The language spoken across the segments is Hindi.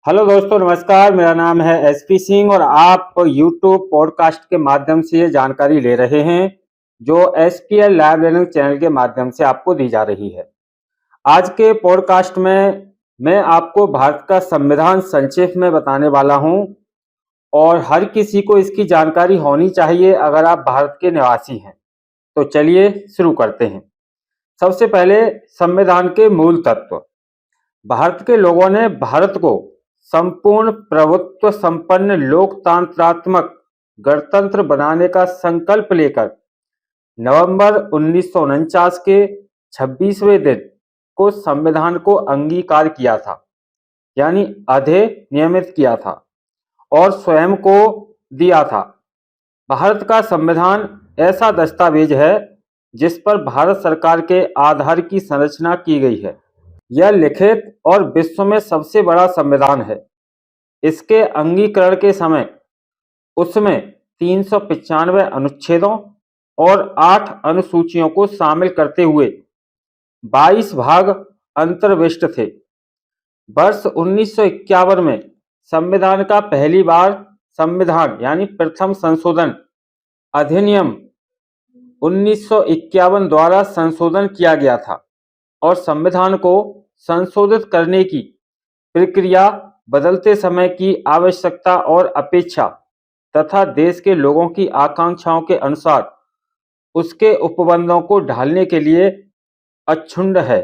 हेलो दोस्तों, नमस्कार। मेरा नाम है एसपी सिंह और आप यूट्यूब पॉडकास्ट के माध्यम से ये जानकारी ले रहे हैं जो एसपीएल लाइव लर्निंग चैनल के माध्यम से आपको दी जा रही है। आज के पॉडकास्ट में मैं आपको भारत का संविधान संक्षेप में बताने वाला हूं और हर किसी को इसकी जानकारी होनी चाहिए अगर आप भारत के निवासी हैं। तो चलिए शुरू करते हैं। सबसे पहले संविधान के मूल तत्व। भारत के लोगों ने भारत को संपूर्ण प्रभुत्व संपन्न लोकतंत्रात्मक गणतंत्र बनाने का संकल्प लेकर नवंबर 1949 के 26वें दिन को संविधान को अंगीकार किया था, यानी अधिनियमित किया था और स्वयं को दिया था। भारत का संविधान ऐसा दस्तावेज है जिस पर भारत सरकार के आधार की संरचना की गई है। यह लिखित और विश्व में सबसे बड़ा संविधान है। इसके अंगीकरण के समय उसमें 395 अनुच्छेदों और 8 अनुसूचियों को शामिल करते हुए 22 भाग अंतर्विष्ट थे। वर्ष 1951 में संविधान का पहली बार संविधान यानी प्रथम संशोधन अधिनियम 1951 द्वारा संशोधन किया गया था और संविधान को संशोधित करने की प्रक्रिया बदलते समय की आवश्यकता और अपेक्षा तथा देश के लोगों की आकांक्षाओं के अनुसार उसके उपबंधों को ढालने के लिए अक्षुण्ण है।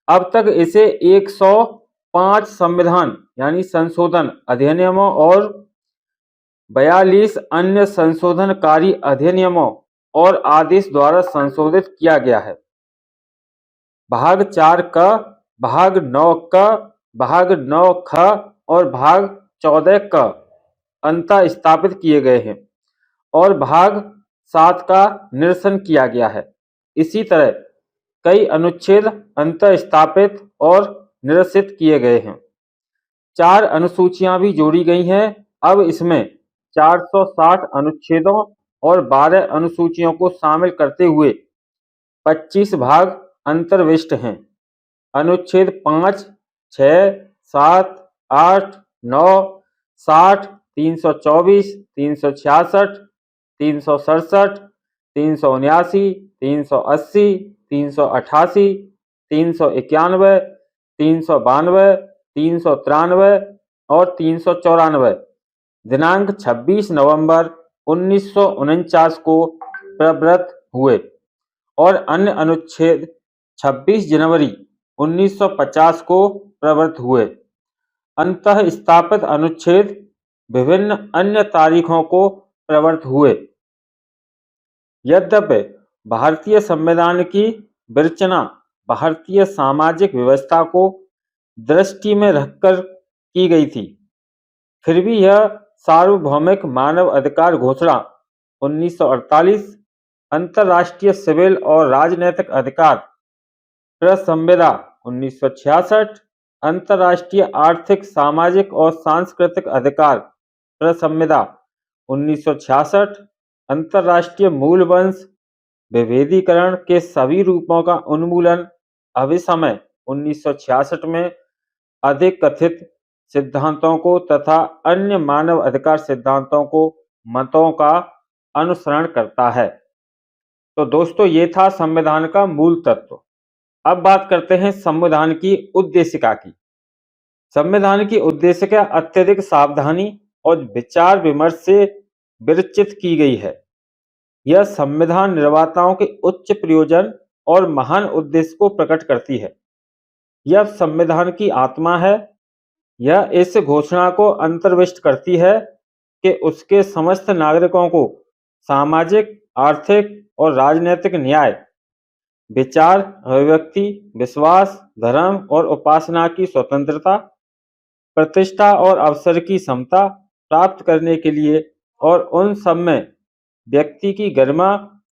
अब तक इसे 105 संविधान यानी संशोधन अधिनियमों और 42 अन्य संशोधनकारी अधिनियमों और आदेश द्वारा संशोधित किया गया है। भाग 4 क, भाग 9 क, भाग 9 ख और भाग 14 क अंतः स्थापित किए गए हैं और भाग 7 का निरसन किया गया है। इसी तरह कई अनुच्छेद अंतः स्थापित और निरसित किए गए हैं। 4 अनुसूचियां भी जोड़ी गई हैं। अब इसमें 460 अनुच्छेदों और 12 अनुसूचियों को शामिल करते हुए 25 भाग अंतर्विष्ट हैं। अनुच्छेद 5, 6, 7, 8, 9, 60, 324, 366, 367, 379, 380, 388, 391, 392, 393 और 394 दिनांक 26 नवंबर 1949 को प्रवृत्त हुए और अन्य अनुच्छेद 26 जनवरी 1950 को प्रवृत्त हुए। अंतः स्थापित अनुच्छेद विभिन्न अन्य तारीखों को प्रवृत्त हुए। यद्यपि भारतीय संविधान की विरचना भारतीय सामाजिक व्यवस्था को दृष्टि में रखकर की गई थी, फिर भी यह सार्वभौमिक मानव अधिकार घोषणा 1948, अंतर्राष्ट्रीय सिविल और राजनीतिक अधिकार प्रसंविदा 1966, अंतर्राष्ट्रीय आर्थिक, सामाजिक और सांस्कृतिक अधिकार प्रसंविदा 1966, अंतर्राष्ट्रीय मूल वंश विभेदीकरण के सभी रूपों का उन्मूलन अभिसमय 1966 में अधिक कथित सिद्धांतों को तथा अन्य मानव अधिकार सिद्धांतों को मतों का अनुसरण करता है। तो दोस्तों, ये था संविधान का मूल तत्व। अब बात करते हैं संविधान की उद्देशिका की। संविधान की उद्देशिका अत्यधिक सावधानी और विचार विमर्श से विरचित की गई है। यह संविधान निर्माताओं के उच्च प्रयोजन और महान उद्देश्य को प्रकट करती है। यह संविधान की आत्मा है। यह इस घोषणा को अंतर्विष्ट करती है कि उसके समस्त नागरिकों को सामाजिक, आर्थिक और राजनीतिक न्याय, विचार, अभिव्यक्ति, विश्वास, धर्म और उपासना की स्वतंत्रता, प्रतिष्ठा और अवसर की समता प्राप्त करने के लिए और उन सब में व्यक्ति की गरिमा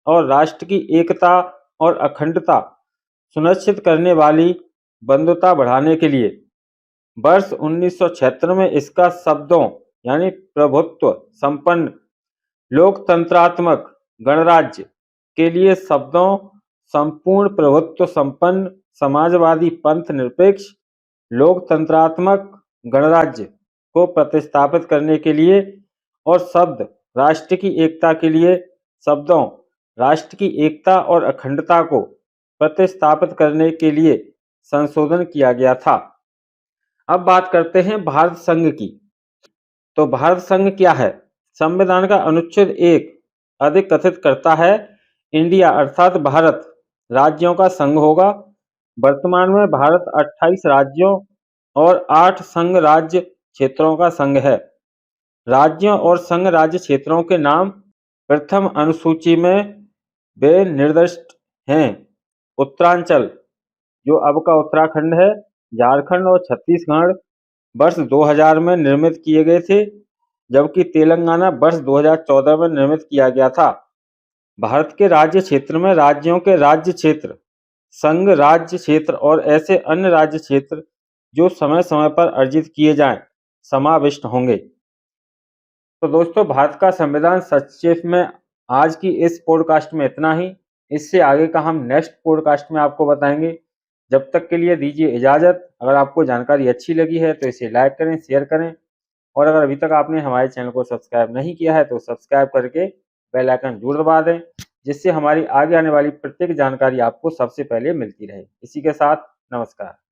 और राष्ट्र की एकता और अखंडता सुनिश्चित करने वाली बंधुता बढ़ाने के लिए वर्ष 1976 में इसका शब्दों यानी प्रभुत्व संपन्न लोकतंत्रात्मक गणराज्य के लिए शब्दों संपूर्ण प्रभुत्व संपन्न समाजवादी पंथ निरपेक्ष लोकतंत्रात्मक गणराज्य को प्रतिस्थापित करने के लिए और शब्द राष्ट्र की एकता के लिए शब्दों राष्ट्र की एकता और अखंडता को प्रतिस्थापित करने के लिए संशोधन किया गया था। अब बात करते हैं भारत संघ की। तो भारत संघ क्या है? संविधान का अनुच्छेद 1 अधिक कथित करता है, इंडिया अर्थात भारत राज्यों का संघ होगा। वर्तमान में भारत 28 राज्यों और 8 संघ राज्य क्षेत्रों का संघ है। राज्यों और संघ राज्य क्षेत्रों के नाम प्रथम अनुसूची में वे निर्दिष्ट हैं। उत्तरांचल, जो अब का उत्तराखंड है, झारखंड और छत्तीसगढ़ वर्ष 2000 में निर्मित किए गए थे, जबकि तेलंगाना वर्ष 2014 में निर्मित किया गया था। भारत के राज्य क्षेत्र में राज्यों के राज्य क्षेत्र, संघ राज्य क्षेत्र और ऐसे अन्य राज्य क्षेत्र जो समय समय पर अर्जित किए जाएं समाविष्ट होंगे। तो दोस्तों, भारत का संविधान संक्षेप में आज की इस पॉडकास्ट में इतना ही। इससे आगे का हम नेक्स्ट पॉडकास्ट में आपको बताएंगे। जब तक के लिए दीजिए इजाज़त। अगर आपको जानकारी अच्छी लगी है तो इसे लाइक करें, शेयर करें, और अगर अभी तक आपने हमारे चैनल को सब्सक्राइब नहीं किया है तो सब्सक्राइब करके बेल आइकन जरूर दबा दें, जिससे हमारी आगे आने वाली प्रत्येक जानकारी आपको सबसे पहले मिलती रहे। इसी के साथ नमस्कार।